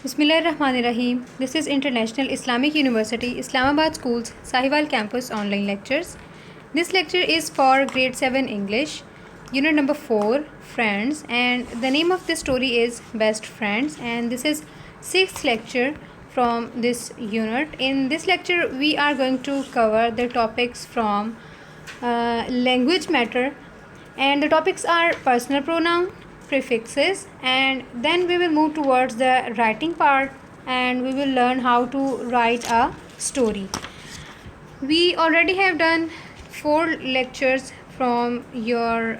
Bismillahirrahmanirrahim. This is International Islamic University, Islamabad School's Sahiwal Campus online lectures. This lecture is for grade 7 English, unit number 4, Friends, and the name of this story is Best Friends, and this is 6th lecture from this unit. In this lecture, we are going to cover the topics from language matter, and the topics are personal pronoun, prefixes, and then we will move towards the writing part and we will learn how to write a story. We already have done 4 lectures from your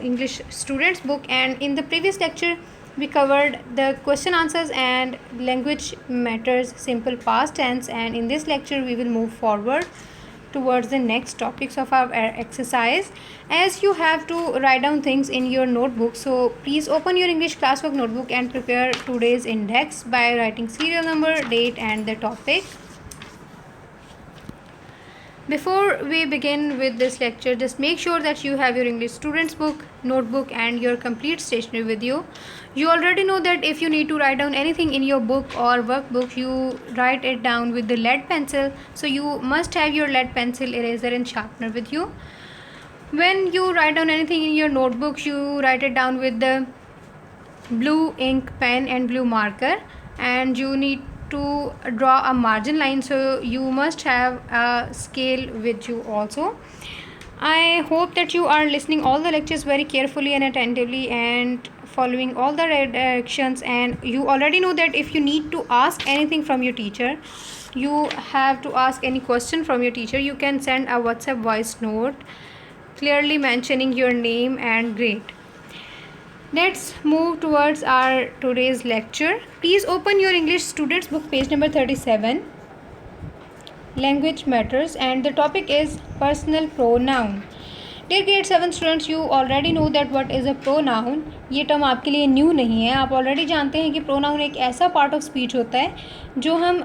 English students book, and in the previous lecture we covered the question answers and language matters simple past tense, and in this lecture we will move forward towards the next topics of our exercise. As you have to write down things in your notebook, so please open your English classwork notebook and prepare today's index by writing serial number, date and the topic. Before we begin with this lecture, just make sure that you have your English students book, notebook and your complete stationery with you. You already know that if you need to write down anything in your book or workbook, you write it down with the lead pencil. So you must have your lead pencil, eraser and sharpener with you. When you write down anything in your notebook, you write it down with the blue ink pen and blue marker, and you need to draw a margin line, so you must have a scale with you also. I hope that you are listening all the lectures very carefully and attentively and following all the directions, and you already know that if you need to ask anything from your teacher, you have to ask any question from your teacher, you can send a WhatsApp voice note clearly mentioning your name and grade. Let's move towards our today's lecture. Please open your English students book, page number 37, language matters, and the topic is personal pronoun. Dear grade 7 students, you already know that what is a pronoun. ये term आपके लिए new नहीं है, आप already जानते हैं कि pronoun एक ऐसा पार्ट ऑफ स्पीच होता है जो हम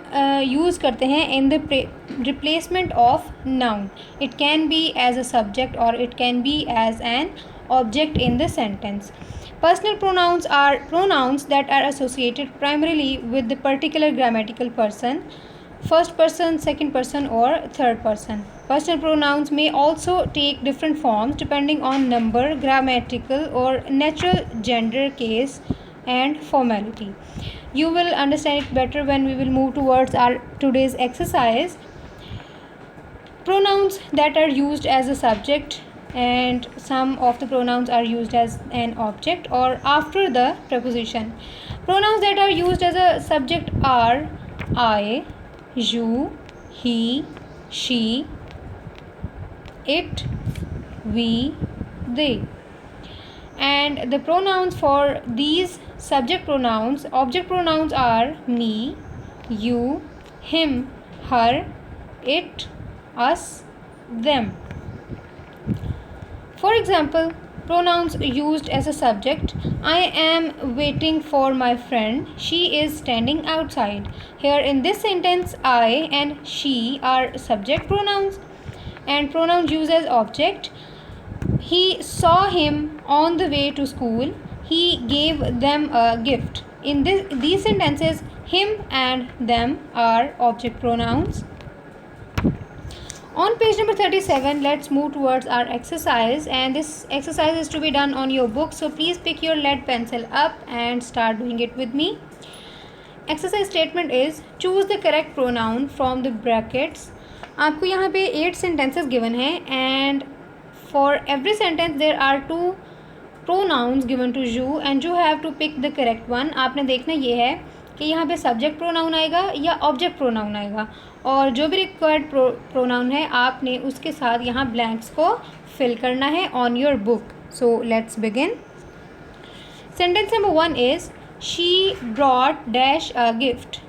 यूज़ करते हैं in the replacement of noun. It can be as a subject और it can be as an object in the sentence. Personal pronouns are pronouns that are associated primarily with the particular grammatical person, first person, second person or third person. Personal pronouns may also take different forms depending on number, grammatical or natural gender, case and formality. You will understand it better when we will move towards our today's exercise. Pronouns that are used as a subject, and some of the pronouns are used as an object or after the preposition. Pronouns that are used as a subject are I, you, he, she, it, we, they. And the pronouns for these subject pronouns, object pronouns are me, you, him, her, it, us, them. For example, pronouns used as a subject: I am waiting for my friend, she is standing outside. Here in this sentence, I and she are subject pronouns. And pronouns used as object: he saw him on the way to school, he gave them a gift. In these sentences, him and them are object pronouns. On page number 37, let's move towards our exercise, and this exercise is to be done on your book, so please pick your lead pencil up and start doing it with me. Exercise statement is choose the correct pronoun from the brackets. आपको यहाँ पे 8 sentences given हैं, and for every sentence there are 2 pronouns given to you and you have to pick the correct one. आपने देखना ये है कि यहाँ पे सब्जेक्ट प्रोनाउन आएगा या ऑब्जेक्ट प्रोनाउन आएगा, और जो भी रिक्वायर्ड प्रोनाउन है आपने उसके साथ यहाँ ब्लैंक्स को फिल करना है on your book. So let's begin. Sentence number 1 is she brought dash a gift.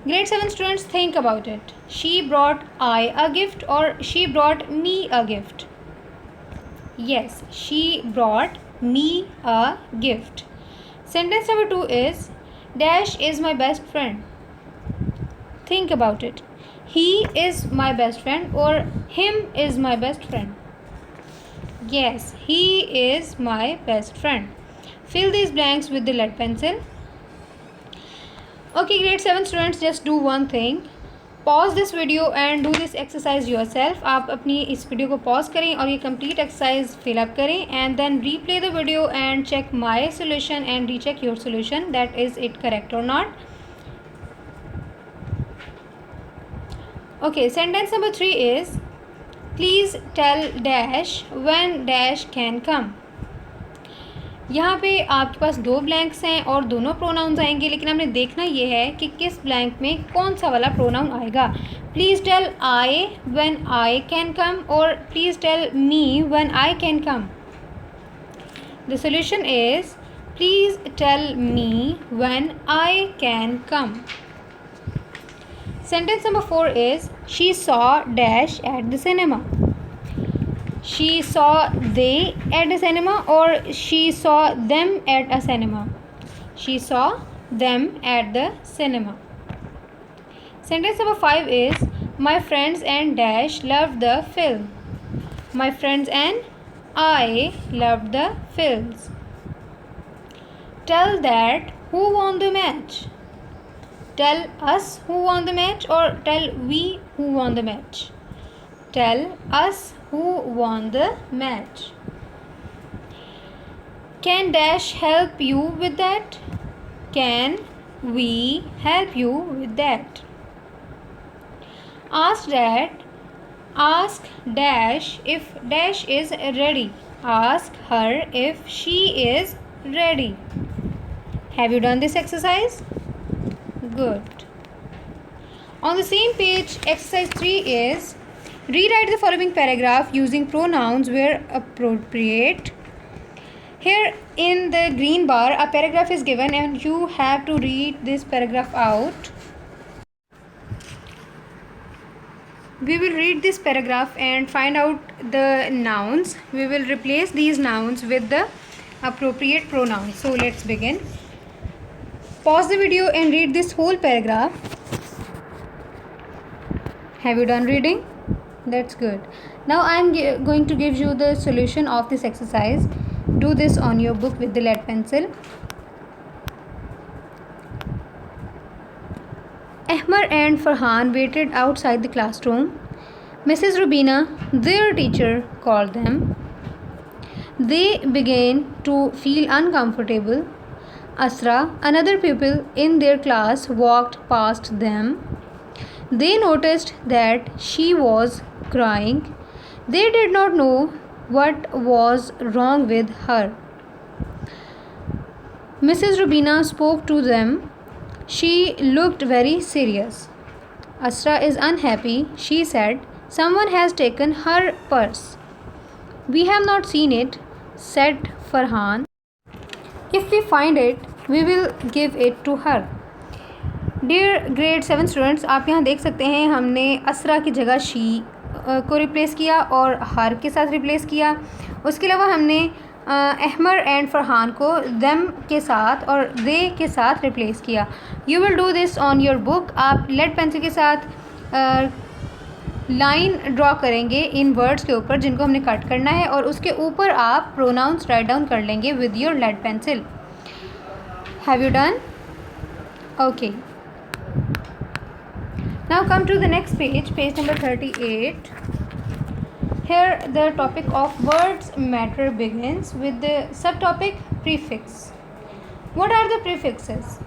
Grade 7 students, think about it. She brought I a gift और she brought me a gift. Yes, she brought me a gift. Sentence number 2 is Dash is my best friend. Think about it. He is my best friend or him is my best friend. Yes, he is my best friend. Fill these blanks with the lead pencil. Okay, grade 7 students, just do one thing. Pause this video and do this exercise yourself. आप अपनी इस video को pause करें और ये complete exercise fill up करें and then replay the video and check my solution and recheck your solution that is it correct और not. Okay, sentence number 3 is please tell dash when dash can come. यहाँ पे आपके पास दो blanks हैं और दोनों pronounce आएंगे, लेकिन हमने देखना ये है कि किस ब्लैंक में कौन सा वाला प्रोनाउन आएगा. Please tell I when I can come और please tell me when I can come. The solution is please tell me when I can come. Sentence number 4 is she saw dash at the cinema. She saw they at the cinema or she saw them at a cinema. She saw them at the cinema. Sentence number 5 is my friends and dash loved the film. My friends and I loved the films. Tell that who won the match. Tell us who won the match or tell we who won the match. Tell us who won the match. Can dash help you with that? Can we help you with that? Ask dash if dash is ready. Ask her if she is ready. Have you done this exercise? Good. On the same page, exercise 3 is rewrite the following paragraph using pronouns where appropriate. Here in the green bar, a paragraph is given and you have to read this paragraph out. We will read this paragraph and find out the nouns. We will replace these nouns with the appropriate pronouns. So let's begin. Pause the video and read this whole paragraph. Have you done reading? That's good. Now I am going to give you the solution of this exercise. Do this on your book with the lead pencil. Ahmar and Farhan waited outside the classroom. Mrs. Rubina, their teacher, called them. They began to feel uncomfortable. Asra, another pupil in their class, walked past them. They noticed that she was crying. They did not know what was wrong with her. Mrs. Rubina spoke to them. She looked very serious. Asra is unhappy, she said. Someone has taken her purse. We have not seen it, said Farhan. If we find it, we will give it to her. Dear grade 7 students, आप यहाँ देख सकते हैं हमने असरा की जगह she को replace किया और हर के साथ रिप्लेस किया. उसके अलावा हमने अहमर एंड फरहान को देम के साथ और दे के साथ रिप्लेस किया. You will do this on your book. आप लेड पेंसिल के साथ लाइन ड्रॉ करेंगे इन वर्ड्स के ऊपर जिनको हमने कट करना है और उसके ऊपर आप प्रोनाउंस राइट डाउन कर लेंगे with your lead pencil. Have you done? Okay. Now come to the next page, page number 38. Here the topic of words matter begins with the subtopic prefix. What are the prefixes?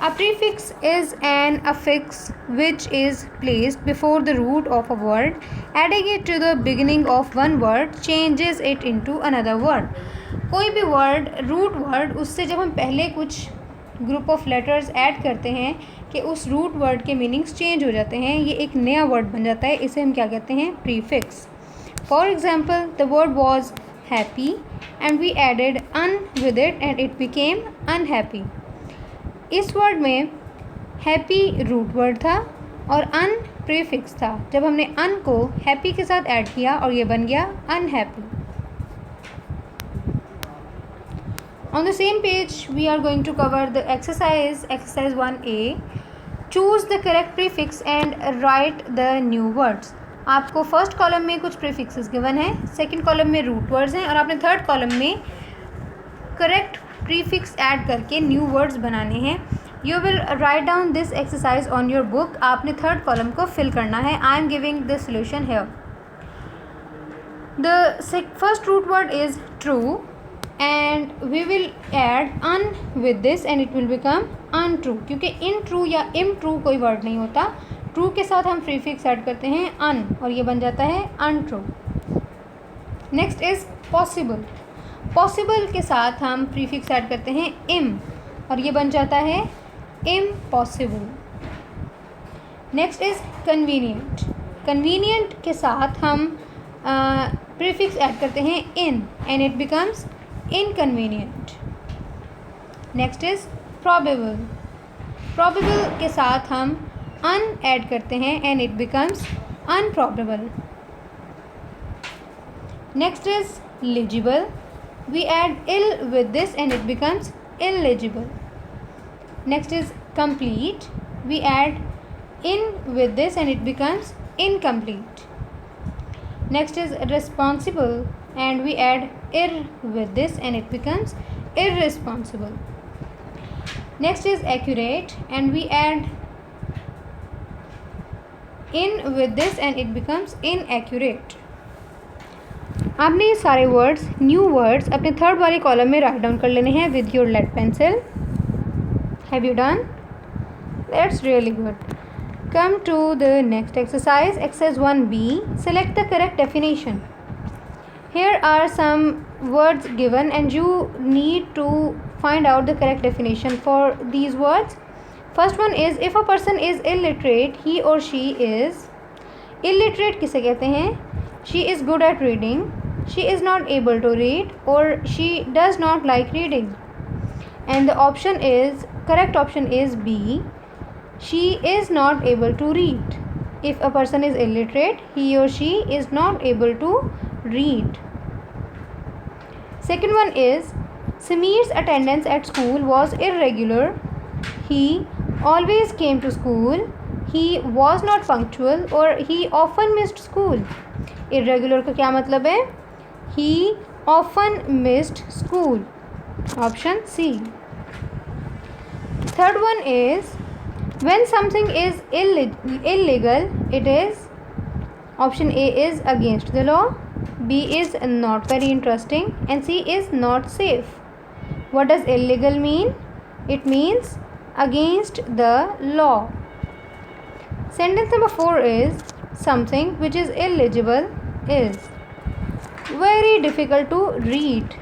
A prefix is an affix which is placed before the root of a word. Adding it to the beginning of one word changes it into another word. कोई भी word, root word, उससे जब हम पहले कुछ group of letters add करते हैं कि उस रूट वर्ड के मीनिंग्स चेंज हो जाते हैं, ये एक नया वर्ड बन जाता है. इसे हम क्या कहते हैं? Prefix. For example, the word was happy and we added un with it and it became unhappy. इस वर्ड में हैप्पी रूट वर्ड था और अन प्रीफिक्स था. जब हमने अन को हैप्पी के साथ ऐड किया और ये बन गया unhappy. On the same page, we are going to cover the exercise 1A. Choose the correct prefix and write the new words. आपको फर्स्ट कॉलम में कुछ प्रीफिक्सेस गिवन है, सेकंड कॉलम में रूट वर्ड्स हैं और आपने थर्ड कॉलम में correct prefix add करके न्यू वर्ड्स बनाने हैं. You will write down this exercise on your book. आपने थर्ड कॉलम को फिल करना है. I am giving the solution here. The first root word is true and we will add un with this and it will become untrue. क्योंकि in true या im true कोई word नहीं होता. true के साथ हम prefix ऐड करते हैं un और ये बन जाता है untrue. next is possible. possible के साथ हम prefix ऐड करते हैं im और ये बन जाता है impossible. next is convenient. convenient के साथ हम प्रीफिक्स ऐड करते हैं in and it becomes inconvenient. Next is probable. Probable के साथ हम अन ऐड करते हैं and it becomes unprobable. Next is legible. We add il with this and it becomes illegible. Next is complete. We add in with this and it becomes incomplete. Next is responsible and we add ir with this and it becomes irresponsible. Next is accurate and we add in with this and it becomes inaccurate. आपने ये सारे words new words अपने third वाले column में write down कर लेने हैं with your lead pencil. Have you done? That's really good. Come to the next exercise. Exercise 1B. Select the correct definition. Here are some words given and you need to find out the correct definition for these words. First one is if a person is illiterate, he or she is illiterate. किसे कहते हैं? She is good at reading. She is not able to read or she does not like reading. And the option is correct option is B. She is not able to read. If a person is illiterate, he or she is not able to read. Second one is Sameer's attendance at school was irregular. He always came to school. He was not punctual or he often missed school. Irregular का क्या मतलब है? He often missed school. Option C. Third one is when something is illegal, it is option A is against the law, B is not very interesting and C is not safe. What does illegal mean? It means against the law. Sentence number 4 is something which is illegible is very difficult to read.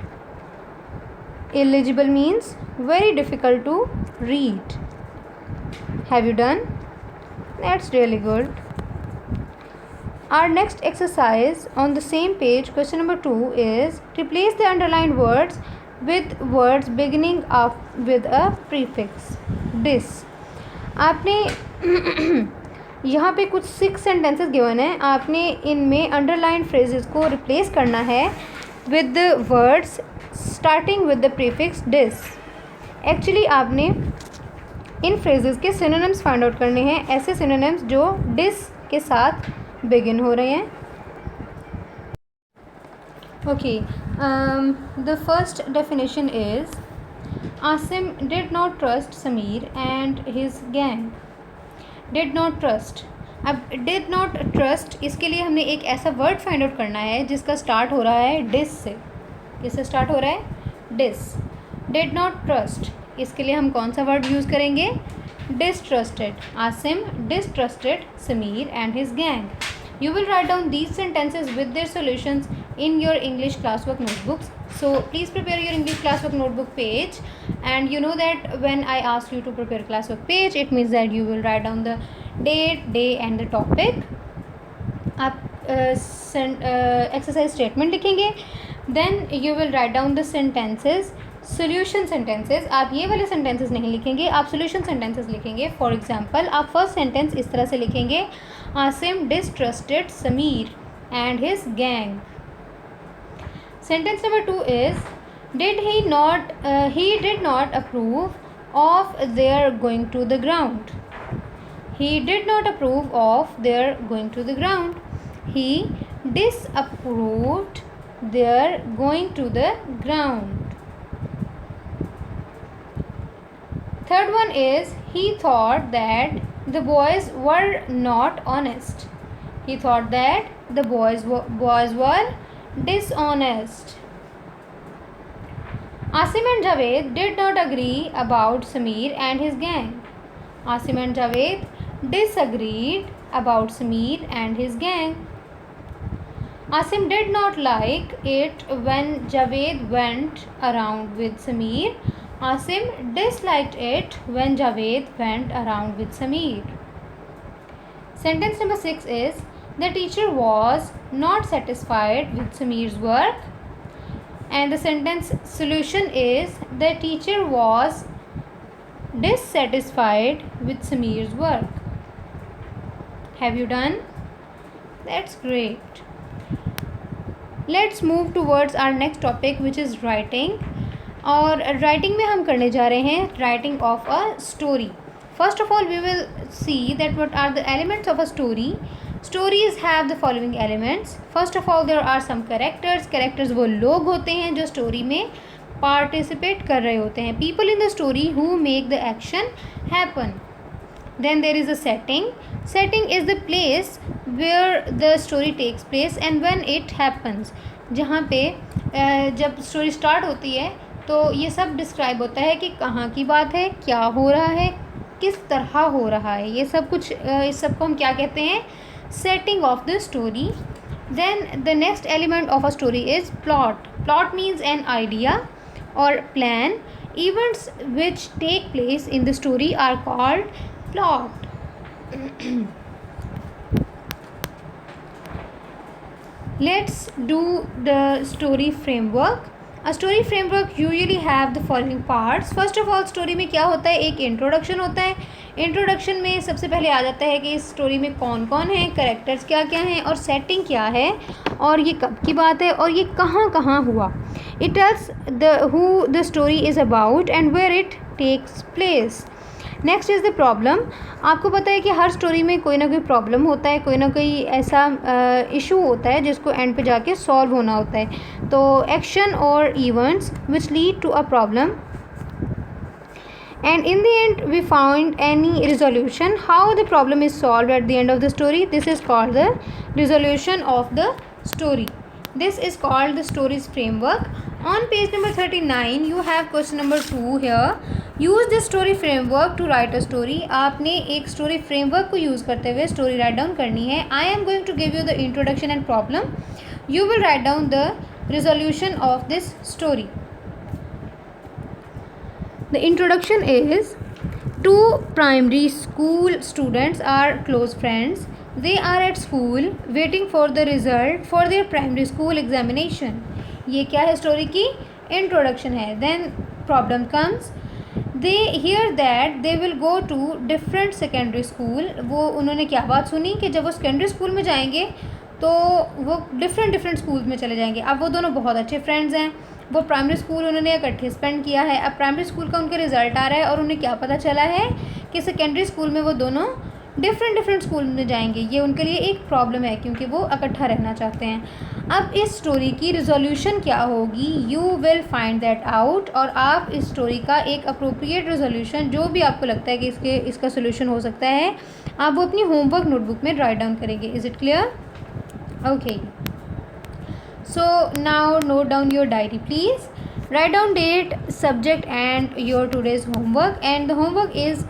Illegible means very difficult to read. Have you done? That's really good. Our next exercise on the same page, question number 2 is replace the underlined words with words beginning with a prefix dis. आपने यहाँ पे कुछ 6 sentences given है. आपने इनमें underline phrases को replace करना है with the words starting with the prefix dis. Actually आपने इन फ्रेजेस के सिनोनिम्स फाइंड आउट करने हैं. ऐसे सिनोनिम्स जो डिस के साथ बिगिन हो रहे हैं. Okay, the first definition is Asim did not trust Sameer and his gang. Did not trust. अब डिड नॉट ट्रस्ट इसके लिए हमने एक ऐसा वर्ड फाइंड आउट करना है जिसका स्टार्ट हो रहा है डिस से. किससे स्टार्ट हो रहा है? डिस. डिड नॉट ट्रस्ट इसके लिए हम कौन सा वर्ड यूज़ करेंगे? Distrusted. Asim distrusted Sameer and his gang. You will write down these sentences with their solutions in your English classwork notebooks. So please prepare your English classwork notebook page, and you know that when I ask you to prepare classwork page, it means that you will write down the date, day and the topic. आप exercise statement लिखेंगे. Then you will write down the sentences. Solution sentences आप ये वाले sentences नहीं लिखेंगे, आप solution sentences लिखेंगे. For example आप फर्स्ट सेंटेंस इस तरह से लिखेंगे Asim distrusted Sameer and his gang. Sentence number 2 is he did not approve of their going to the ground. He did not approve of their going to the ground. He disapproved their going to the ground. Third one is he thought that the boys were not honest. He thought that the boys were dishonest. Asim and Javed did not agree about Sameer and his gang. Asim and Javed disagreed about Sameer and his gang. Asim did not like it when Javed went around with Sameer. Asim disliked it when Javed went around with Sameer. Sentence number 6 is the teacher was not satisfied with Sameer's work. And the sentence solution is the teacher was dissatisfied with Sameer's work. Have you done? That's great. Let's move towards our next topic, which is writing. और writing में हम करने जा रहे हैं writing of a story. First of all we will see that what are the elements of a story. Stories have the following elements. First of all there are some characters. Characters वो लोग होते हैं जो story में participate कर रहे होते हैं. People in the story who make the action happen. Then there is a setting. Setting is the place where the story takes place and when it happens. जहाँ पे जब स्टोरी स्टार्ट होती है तो ये सब डिस्क्राइब होता है कि कहाँ की बात है, क्या हो रहा है, किस तरह हो रहा है. ये सब कुछ इस सब को हम क्या कहते हैं? Setting of the story. Then the next element of a story is plot. Plot means an idea or plan. Events which take place in the story are called plot. Let's do the story framework. A story framework usually have the following parts. First of all, story में क्या होता है? एक introduction होता है. Introduction में सबसे पहले आ जाता है कि इस स्टोरी में कौन कौन है, कैरेक्टर्स क्या क्या हैं और सेटिंग क्या है और ये कब की बात है और ये कहाँ कहाँ हुआ. It tells who the story is about and where it takes place. Next is the problem. आपको पता है कि हर स्टोरी में कोई ना कोई प्रॉब्लम होता है, कोई ना कोई ऐसा इशू होता है जिसको एंड पे जाके सॉल्व होना होता है. तो एक्शन और events which lead to a problem and in the end we found any resolution. How the problem is solved at the end of the story, this is called the resolution of the story. This is called the stories framework. On page number 39 you have question number 2 here. Use this story framework to write a story. आपने एक story framework को use करते हुए story write down करनी है. I am going to give you the introduction and problem. You will write down the resolution of this story. The introduction is two primary school students are close friends. They are at school waiting for the result for their primary school examination. ये क्या है story की? Introduction है. Then problem comes. They hear that they will go to different secondary school. वो उन्होंने क्या बात सुनी कि जब वो सेकेंडरी स्कूल में जाएंगे तो वो डिफरेंट स्कूल में चले जाएंगे. अब वो दोनों बहुत अच्छे फ्रेंड्स हैं. वो प्राइमरी स्कूल उन्होंने इकट्ठे स्पेंड किया है. अब प्राइमरी स्कूल का उनका रिजल्ट आ रहा है और उन्हें क्या पता चला है कि सेकेंडरी स्कूल में वो दोनों डिफरेंट स्कूल में जाएंगे. ये उनके लिए एक प्रॉब्लम है क्योंकि वो इकट्ठा रहना चाहते हैं. अब इस स्टोरी की रिजोल्यूशन क्या होगी? You will find that out. और आप इस स्टोरी का एक अप्रोप्रिएट रिजोल्यूशन जो भी आपको लगता है कि इसका सोल्यूशन हो सकता है, आप वो अपनी होमवर्क नोटबुक में राइट डाउन करेंगे. Is it clear? Okay. So now note down your diary please. Write down date, subject and your today's homework. And the homework is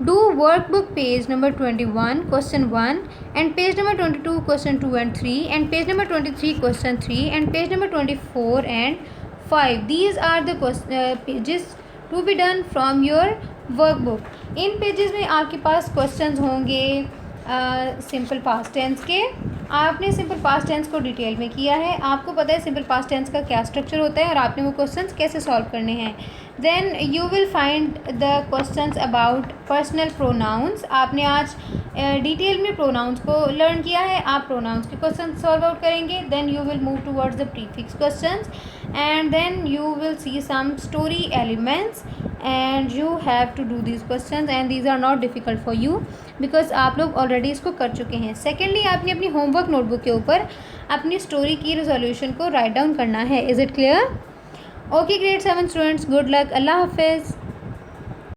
do workbook page number 21 question 1 and page number 22 question 2 and 3 and page number 23 question 3 and page number 24 and 5. These are the pages to be done from your workbook. In pages में आपके पास questions होंगे simple past tense के. आपने simple past tense को detail में किया है. आपको पता है सिंपल पास्ट टेंस का क्या स्ट्रक्चर होता है और आपने वो क्वेश्चंस कैसे सॉल्व करने हैं. Then you will find the questions about personal pronouns. आपने आज डिटेल में प्रोनाउंस को लर्न किया है. आप प्रोनाउंस के क्वेश्चन सॉल्व आउट करेंगे. Then you will move towards the prefix questions and then you will see some story elements and you have to do these questions and these are not difficult for you because आप लोग already इसको कर चुके हैं. Secondly आपने अपनी homework notebook के ऊपर अपनी स्टोरी की रिजोल्यूशन को राइट डाउन करना है. Is it clear? Okay grade 7 students, good luck. अल्लाह हाफिज़.